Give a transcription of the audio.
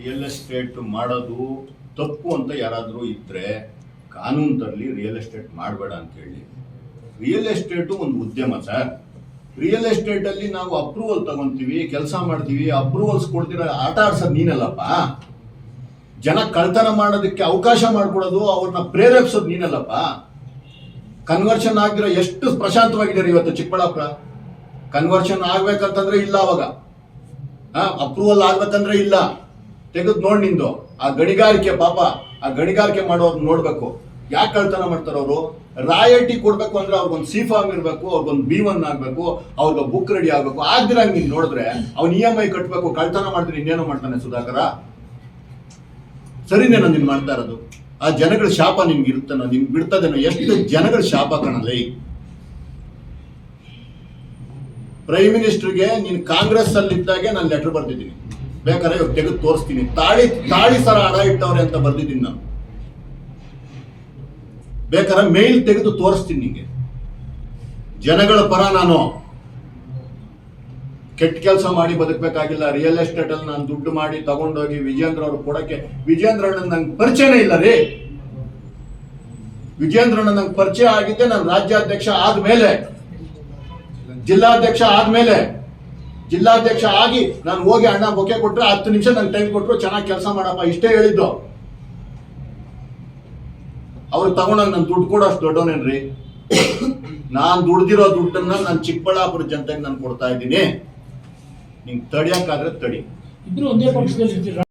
Real estate ಮಾಡೋದು ತಪ್ಪು ಅಂತ ಯಾರಾದರೂ ಇದ್ರೆ ಕಾನೂನು ತರಲಿ, ರಿಯಲ್ ಎಸ್ಟೇಟ್ ಮಾಡಬೇಡ ಅಂತ ಹೇಳಿ. ರಿಯಲ್ ಎಸ್ಟೇಟು ಒಂದು ಉದ್ಯಮ ಸರ್. ರಿಯಲ್ ಎಸ್ಟೇಟ್ ಅಲ್ಲಿ ನಾವು ಅಪ್ರೂವಲ್ ತಗೊಂತೀವಿ, ಕೆಲಸ ಮಾಡ್ತೀವಿ, ಅಪ್ರೂವಲ್ಸ್ ಕೊಡ್ತೀರ, ಆಟ ಆಡ್ಸೋದು ನೀನಲ್ಲಪ್ಪ. ಜನ ಕಳ್ತನ ಮಾಡೋದಕ್ಕೆ ಅವಕಾಶ ಮಾಡ್ಕೊಡೋದು, ಅವ್ರನ್ನ ಪ್ರೇರೇಪಿಸೋದು ನೀನಲ್ಲಪ್ಪ. ಕನ್ವರ್ಷನ್ ಆಗಿರೋ ಎಷ್ಟು ಪ್ರಶಾಂತವಾಗಿದ್ದಾರೆ ಇವತ್ತು ಚಿಕ್ಕಬಳ್ಳಾಪುರ. ಕನ್ವರ್ಷನ್ ಆಗ್ಬೇಕಂತಂದ್ರೆ ಇಲ್ಲ, ಅವಾಗ ಅಪ್ರೂವಲ್ ಆಗ್ಬೇಕಂದ್ರೆ ಇಲ್ಲ. ತೆಗೆದು ನೋಡಿ ನಿಂದು ಆ ಗಣಿಗಾರಿಕೆ, ಪಾಪ ಆ ಗಣಿಗಾರಿಕೆ ಮಾಡೋರು ನೋಡ್ಬೇಕು. ಯಾಕೆ ಕಳ್ತನ ಮಾಡ್ತಾರ ಅವರು? ರಾಯಲ್ಟಿ ಕೊಡ್ಬೇಕು ಅಂದ್ರೆ ಅವ್ರಿಗೊಂದು ಸಿ ಫಾರ್ಮ್ ಇರಬೇಕು, ಅವ್ರಿಗೊಂದು B1 ಆಗ್ಬೇಕು, ಅವ್ರಿಗೆ ಬುಕ್ ರೆಡಿ ಆಗ್ಬೇಕು. ಆಗ್ದಿರಂಗ್ ನೀನ್ ನೋಡಿದ್ರೆ ಅವ್ನು EMI ಕಟ್ಬೇಕು. ಕಳ್ತನ ಮಾಡ್ತೀನಿ ಇನ್ನೇನೋ ಮಾಡ್ತಾನೆ ಸುಧಾಕರ. ಸರಿನೇನೋ ನೀನ್ ಮಾಡ್ತಾ ಇರೋದು? ಆ ಜನಗಳ ಶಾಪ ನಿಮ್ಗೆ ಇರುತ್ತಾನೋ, ನಿಮ್ಗೆ ಬಿಡ್ತದೇನೋ? ಎಷ್ಟು ಜನಗಳ ಶಾಪ ಕಾಣಲ್ಲ. ಪ್ರೈಮ್ ಮಿನಿಸ್ಟರ್ಗೆ ನೀನು ಕಾಂಗ್ರೆಸ್ ಅಲ್ಲಿ ಇದ್ದಾಗೆ ನಾನು ಲೆಟರ್ ಬರ್ದಿದ್ದೀನಿ, ಬೇಕಾದ್ರೆ ಇವಾಗ ತೆಗೆದು ತೋರಿಸ್ತೀನಿ. ತಾಳಿ ಸರ ಹಣ ಇಟ್ಟವ್ರೆ ಅಂತ ಬರ್ದಿದ್ದೀನಿ ನಾನು, ಬೇಕಾದ್ರೆ ಮೇಲ್ ತೆಗೆದು ತೋರಿಸ್ತೀನಿ ನಿಂಗೆ. ಜನಗಳ ಪರ ನಾನು. ಕೆಟ್ಟ ಕೆಲಸ ಮಾಡಿ ಬದುಕಬೇಕಾಗಿಲ್ಲ. ರಿಯಲ್ ಎಸ್ಟೇಟ್ ಅಲ್ಲಿ ನಾನು ದುಡ್ಡು ಮಾಡಿ ತಗೊಂಡೋಗಿ ವಿಜೇಂದ್ರ ಅವ್ರು ಕೊಡಕ್ಕೆ, ವಿಜೇಂದ್ರ ಅಣ್ಣ ನಂಗೆ ಪರಿಚಯನೇ ಇಲ್ಲ ರೀ. ವಿಜೇಂದ್ರ ಅಣ್ಣ ನಂಗೆ ಪರಿಚಯ ಆಗಿದ್ದೆ ನಾನು ರಾಜ್ಯಾಧ್ಯಕ್ಷ ಆದ್ಮೇಲೆ, ಜಿಲ್ಲಾಧ್ಯಕ್ಷ ಆದ್ಮೇಲೆ. ಜಿಲ್ಲಾಧ್ಯಕ್ಷ ಆಗಿ ನಾನು ಹೋಗಿ ಅಣ್ಣ ಬೊಕ್ಕೆ ಕೊಟ್ರೆ 10 ನಿಮಿಷ ನಂಗೆ ಟೈಮ್ ಕೊಟ್ಟರು, ಚೆನ್ನಾಗಿ ಕೆಲಸ ಮಾಡಪ್ಪ, ಇಷ್ಟೇ ಹೇಳಿದ್ದು. ಅವ್ರಿಗೆ ತಗೊಂಡಾಗ ನಾನು ದುಡ್ಡು ಕೊಡೋ ಅಷ್ಟು ದೊಡ್ಡವನೇನ್ರಿ? ನಾನು ದುಡ್ದಿರೋ ದುಡ್ಡನ್ನ ನಾನು ಚಿಕ್ಕಬಳ್ಳಾಪುರ ಜನತೆಗೆ ನಾನು ಕೊಡ್ತಾ ಇದ್ದೀನಿ. ನಿಂಗೆ ತಡಿಯಕ್ಕಾದ್ರೆ ತಡಿ. ಇಬ್ರು ಒಂದೇ ಪಕ್ಷದಲ್ಲಿ